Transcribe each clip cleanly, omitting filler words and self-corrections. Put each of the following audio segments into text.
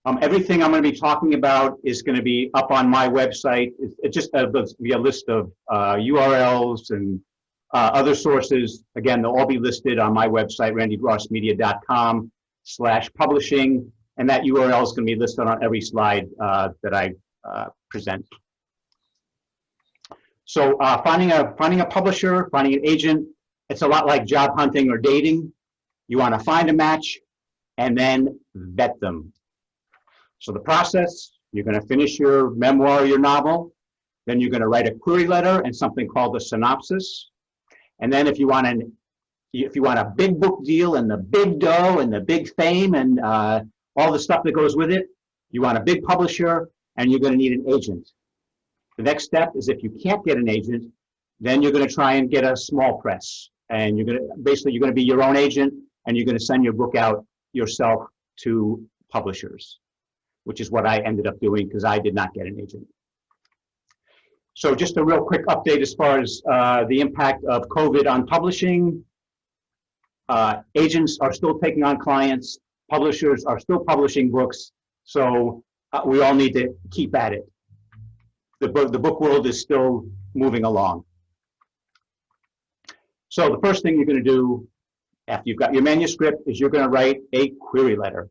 Everything I'm going to be talking about is going to be up on my website. It's just be a list of URLs and other sources. Again, they'll all be listed on my website, randygrossmedia.com/publishing, and that URL is going to be listed on every slide that I present. So finding a publisher, finding an agent, it's a lot like job hunting or dating. You want to find a match and then vet them. So the process, you're going to finish your memoir or your novel, then you're going to write a query letter and something called a synopsis. And then if you want a big book deal and the big dough and the big fame and all the stuff that goes with it, you want a big publisher and you're going to need an agent. The next step is if you can't get an agent, then you're going to try and get a small press. And you're going to be your own agent and you're going to send your book out yourself to publishers, which is what I ended up doing because I did not get an agent. So just a real quick update as far as the impact of COVID on publishing. Agents are still taking on clients. Publishers are still publishing books. So we all need to keep at it. The book world is still moving along. So the first thing you're going to do after you've got your manuscript is you're going to write a query letter.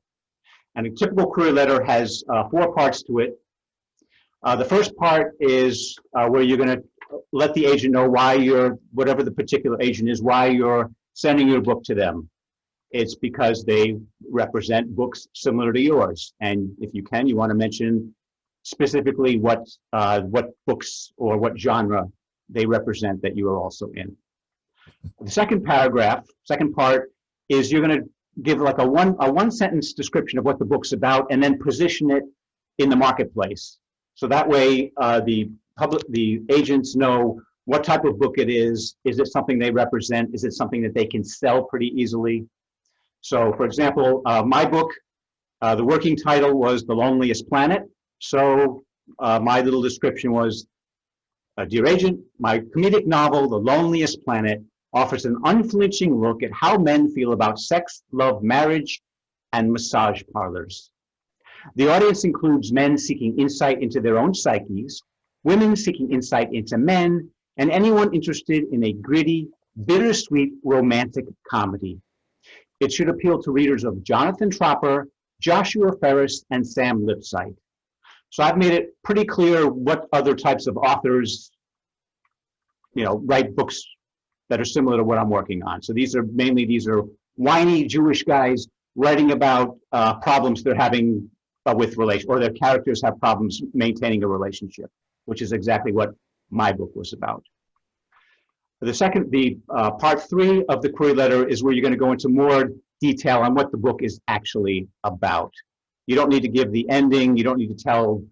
And a typical query letter has 4 parts to it. The first part is where you're going to let the agent know why whatever the particular agent is, why you're sending your book to them. It's because they represent books similar to yours. And if you can, you want to mention specifically what books or what genre they represent that you are also in. The second part is you're going to give like a one sentence description of what the book's about and then position it in the marketplace. So that way the agents know what type of book it is. Is it something they represent? Is it something that they can sell pretty easily? So for example, my book, the working title was The Loneliest Planet. So my little description was, dear agent, my comedic novel, The Loneliest Planet, offers an unflinching look at how men feel about sex, love, marriage, and massage parlors. The audience includes men seeking insight into their own psyches, women seeking insight into men, and anyone interested in a gritty, bittersweet romantic comedy. It should appeal to readers of Jonathan Tropper, Joshua Ferris, and Sam Lipsyte. So I've made it pretty clear what other types of authors, write books that are similar to what I'm working on. So these are whiny Jewish guys writing about problems they're having with relation, or their characters have problems maintaining a relationship, which is exactly what my book was about. Part 3 of the query letter is where you're going to go into more detail on what the book is actually about. You don't need to give the ending. You don't need to tell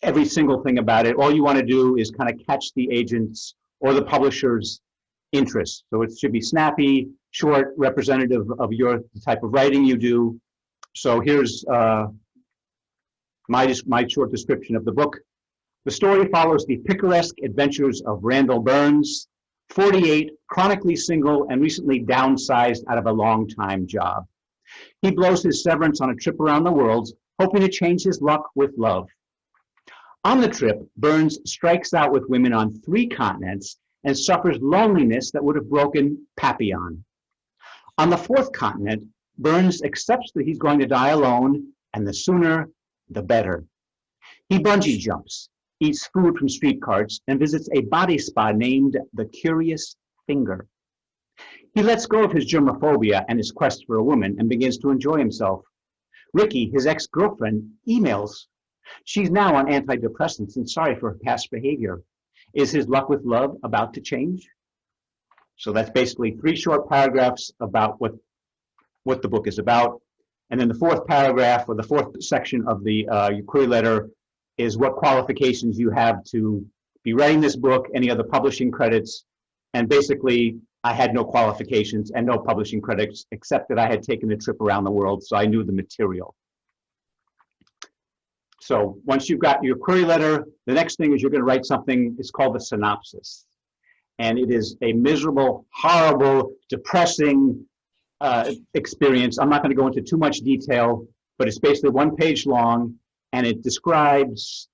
every single thing about it. All you want to do is kind of catch the agent's or the publisher's interest. So it should be snappy, short, representative of the type of writing you do. So here's my short description of the book. The story follows the picaresque adventures of Randall Burns, 48, chronically single, and recently downsized out of a long-time job. He blows his severance on a trip around the world, hoping to change his luck with love. On the trip, Burns strikes out with women on 3 continents and suffers loneliness that would have broken Papillon. On the 4th continent, Burns accepts that he's going to die alone, and the sooner, the better. He bungee jumps, eats food from street carts, and visits a body spa named The Curious Finger. He lets go of his germophobia and his quest for a woman and begins to enjoy himself. Ricky, his ex-girlfriend, emails. She's now on antidepressants and sorry for her past behavior. Is his luck with love about to change? So that's basically 3 short paragraphs about what the book is about. And then the 4th paragraph, or the 4th section of the query letter, is what qualifications you have to be writing this book, any other publishing credits. And basically, I had no qualifications and no publishing credits, except that I had taken a trip around the world, so I knew the material. So once you've got your query letter, the next thing is you're going to write something, it's called the synopsis. And it is a miserable, horrible, depressing experience. I'm not going to go into too much detail, but it's basically 1 page long, and it describes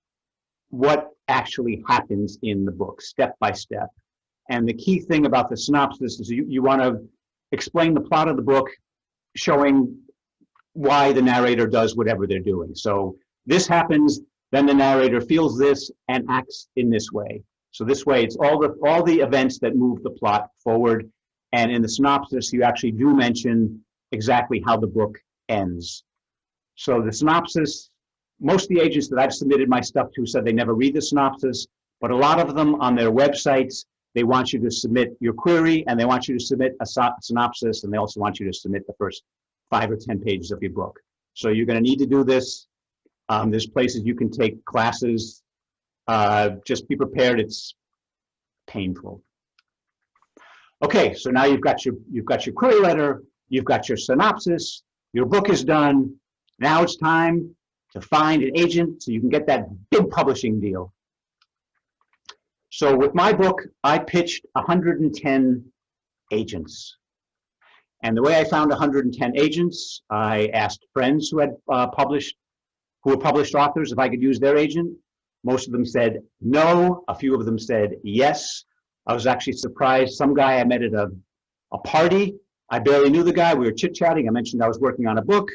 what actually happens in the book, step by step. And the key thing about the synopsis is you want to explain the plot of the book, showing why the narrator does whatever they're doing. So this happens, then the narrator feels this and acts in this way. So this way, it's all the events that move the plot forward. And in the synopsis, you actually do mention exactly how the book ends. So the synopsis, most of the agents that I've submitted my stuff to said they never read the synopsis, but a lot of them on their websites, they want you to submit your query, and they want you to submit a synopsis, and they also want you to submit the first 5 or 10 pages of your book. So you're going to need to do this. There's places you can take classes. Just be prepared. It's painful. Okay, so now you've got your query letter, you've got your synopsis, your book is done. Now it's time to find an agent so you can get that big publishing deal. So with my book, I pitched 110 agents. And the way I found 110 agents, I asked friends who were published authors if I could use their agent. Most of them said no. A few of them said yes. I was actually surprised. Some guy I met at a party, I barely knew the guy. We were chit-chatting. I mentioned I was working on a book,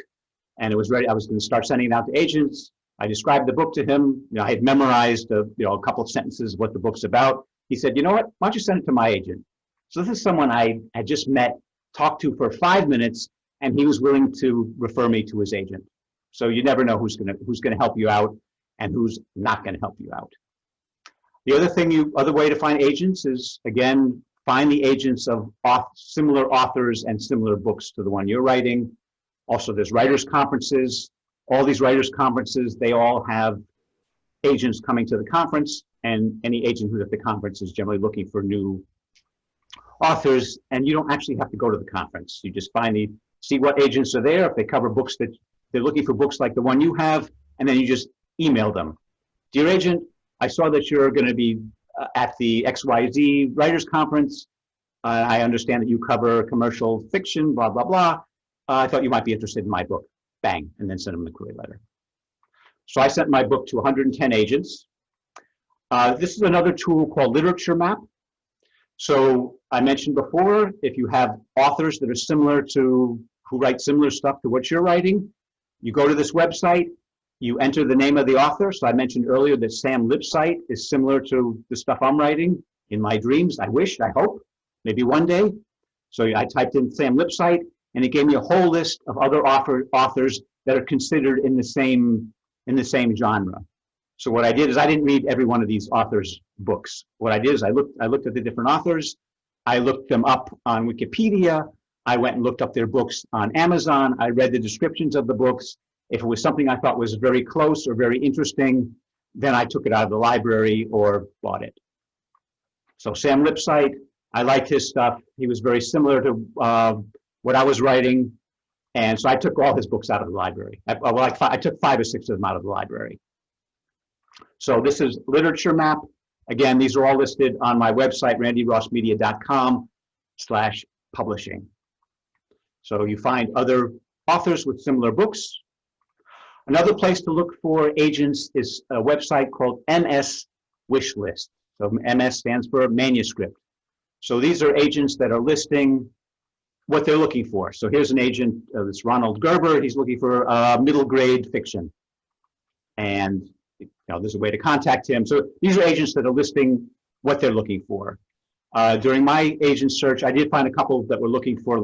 and it was ready. I was going to start sending it out to agents. I described the book to him. I had memorized a couple of sentences of what the book's about. He said, you know what? Why don't you send it to my agent? So this is someone I had just met, talked to for 5 minutes, and he was willing to refer me to his agent. So you never know who's gonna help you out and who's not gonna help you out. The other way to find agents is, again, find the agents of similar authors and similar books to the one you're writing. Also, there's writers' conferences. All these writers' conferences, they all have agents coming to the conference, and any agent who's at the conference is generally looking for new authors, and you don't actually have to go to the conference. You just see what agents are there. If they cover books that they're looking for, books like the one you have, and then you just email them. Dear agent, I saw that you're going to be at the XYZ Writers Conference. I understand that you cover commercial fiction, blah, blah, blah. I thought you might be interested in my book. Bang, and then send them the query letter. So I sent my book to 110 agents. This is another tool called Literature Map. So I mentioned before, if you have authors that are who write similar stuff to what you're writing, you go to this website, you enter the name of the author. So I mentioned earlier that Sam Lipsyte is similar to the stuff I'm writing in my dreams. I wish, I hope, maybe one day. So I typed in Sam Lipsyte, and it gave me a whole list of other authors that are considered in the same genre. So what I did is I didn't read every one of these authors' books. What I did is I looked at the different authors. I looked them up on Wikipedia. I went and looked up their books on Amazon. I read the descriptions of the books. If it was something I thought was very close or very interesting, then I took it out of the library or bought it. So Sam Lipsyte, I liked his stuff. He was very similar to what I was writing. And so I took all his books out of the library. I took 5 or 6 of them out of the library. So this is Literature Map. Again, these are all listed on my website, randyrossmedia.com/publishing. So you find other authors with similar books. Another place to look for agents is a website called MS Wishlist. So MS stands for manuscript. So these are agents that are listing what they're looking for. So here's an agent, it's Ronald Gerber. He's looking for middle grade fiction. And there's a way to contact him. So these are agents that are listing what they're looking for. During my agent search, I did find a couple that were looking for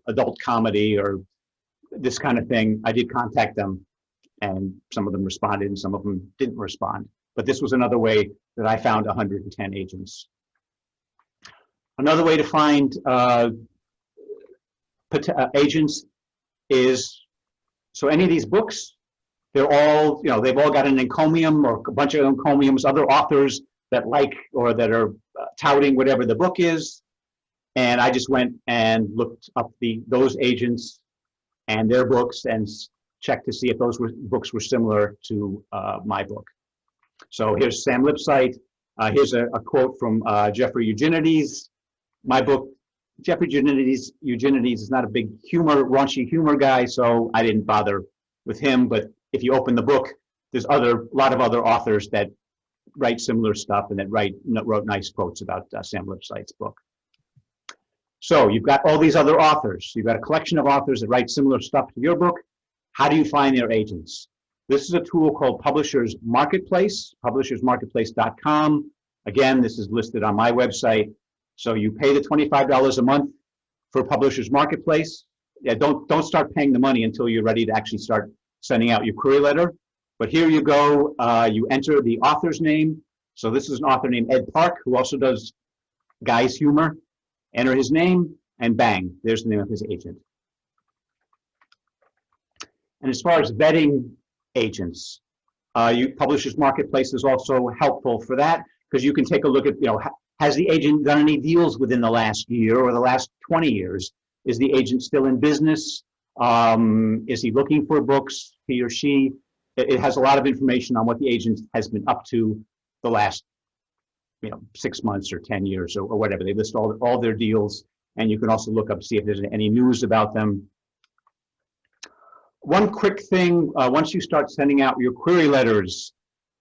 adult comedy or this kind of thing. I did contact them, and some of them responded and some of them didn't respond. But this was another way that I found 110 agents. Another way to find agents is, so any of these books, they're all, they've all got an encomium or a bunch of encomiums, other authors that like or that are touting whatever the book is. And I just went and looked up those agents and their books and checked to see if those books were similar to my book. So here's Sam Lipsyte. Here's a quote from Jeffrey Eugenides. My book, Jeffrey Eugenides is not a big raunchy humor guy, so I didn't bother with him, but if you open the book, there's a lot of other authors that write similar stuff and that wrote nice quotes about Sam Lipsyte's book. So you've got all these other authors. You've got a collection of authors that write similar stuff to your book. How do you find their agents? This is a tool called Publishers Marketplace, publishersmarketplace.com. Again, this is listed on my website. So you pay the $25 a month for Publishers Marketplace. Yeah, don't start paying the money until you're ready to actually start sending out your query letter. But here you go, you enter the author's name. So this is an author named Ed Park, who also does Guy's Humor. Enter his name, and bang, there's the name of his agent. And as far as vetting agents, Publishers Marketplace is also helpful for that, because you can take a look at, has the agent done any deals within the last year or the last 20 years? Is the agent still in business? Is he looking for books, he or she? It has a lot of information on what the agent has been up to the last 6 months or 10 years or whatever. They list all their deals, and you can also look up, see if there's any news about them. One quick thing, once you start sending out your query letters,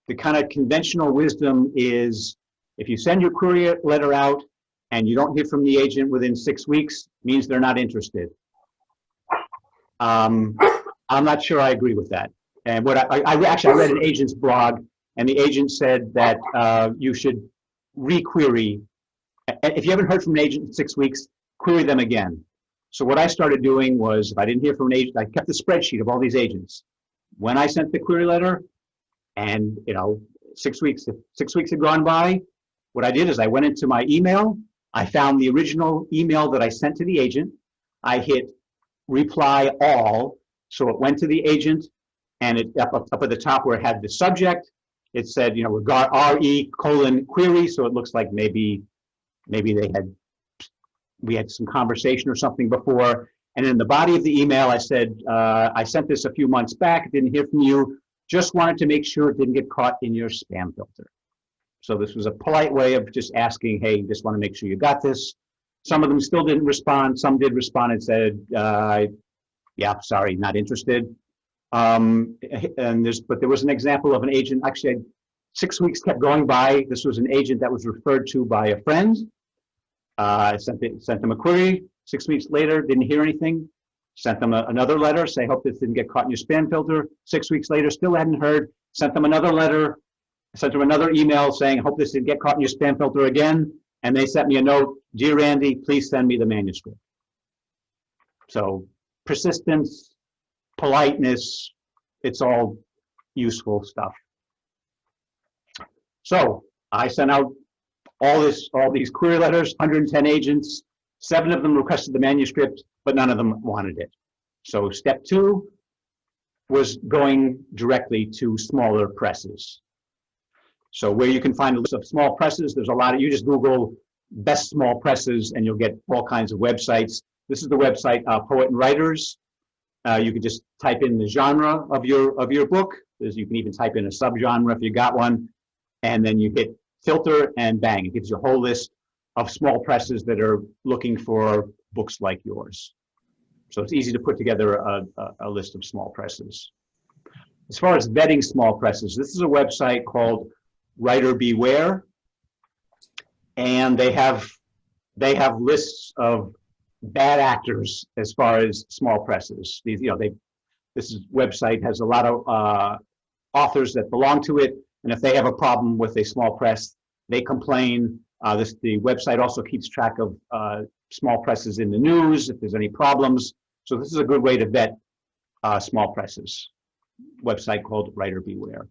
the kind of conventional wisdom is if you send your query letter out and you don't hear from the agent within 6 weeks, means they're not interested. I'm not sure I agree with that. And what I read an agent's blog, and the agent said that you should re-query. If you haven't heard from an agent in 6 weeks, query them again. So what I started doing was, if I didn't hear from an agent, I kept a spreadsheet of all these agents. When I sent the query letter, and 6 weeks had gone by, what I did is I went into my email, I found the original email that I sent to the agent, I hit reply all, so it went to the agent, and it up at the top where it had the subject, it said, regard RE:query, so it looks like maybe we had some conversation or something before. And in the body of the email, I said, I sent this a few months back, didn't hear from you, just wanted to make sure it didn't get caught in your spam filter. So this was a polite way of just asking, hey, just want to make sure you got this. Some of them still didn't respond. Some did respond and said, yeah, sorry, not interested. But there was an example of an agent, actually 6 weeks kept going by. This was an agent that was referred to by a friend. I sent them a query. 6 weeks later, didn't hear anything. Sent them another letter, say, hope this didn't get caught in your spam filter. 6 weeks later, still hadn't heard. Sent them another letter. Sent them another email saying, hope this didn't get caught in your spam filter again. And they sent me a note, dear Randy, please send me the manuscript. So persistence, politeness, it's all useful stuff. So I sent out all these query letters, 110 agents, 7 of them requested the manuscript, but none of them wanted it. So step 2 was going directly to smaller presses. So where you can find a list of small presses, there's a lot of, you just Google best small presses and you'll get all kinds of websites. This is the website Poet and Writers. You can just type in the genre of your book. You can even type in a subgenre if you got one, and then you hit filter and bang, it gives you a whole list of small presses that are looking for books like yours. So it's easy to put together a list of small presses. As far as vetting small presses, this is a website called Writer Beware, and they have lists of bad actors as far as small presses. This website has a lot of authors that belong to it, and if they have a problem with a small press, they complain. The website also keeps track of small presses in the news if there's any problems. So this is a good way to vet small presses. Website called Writer Beware.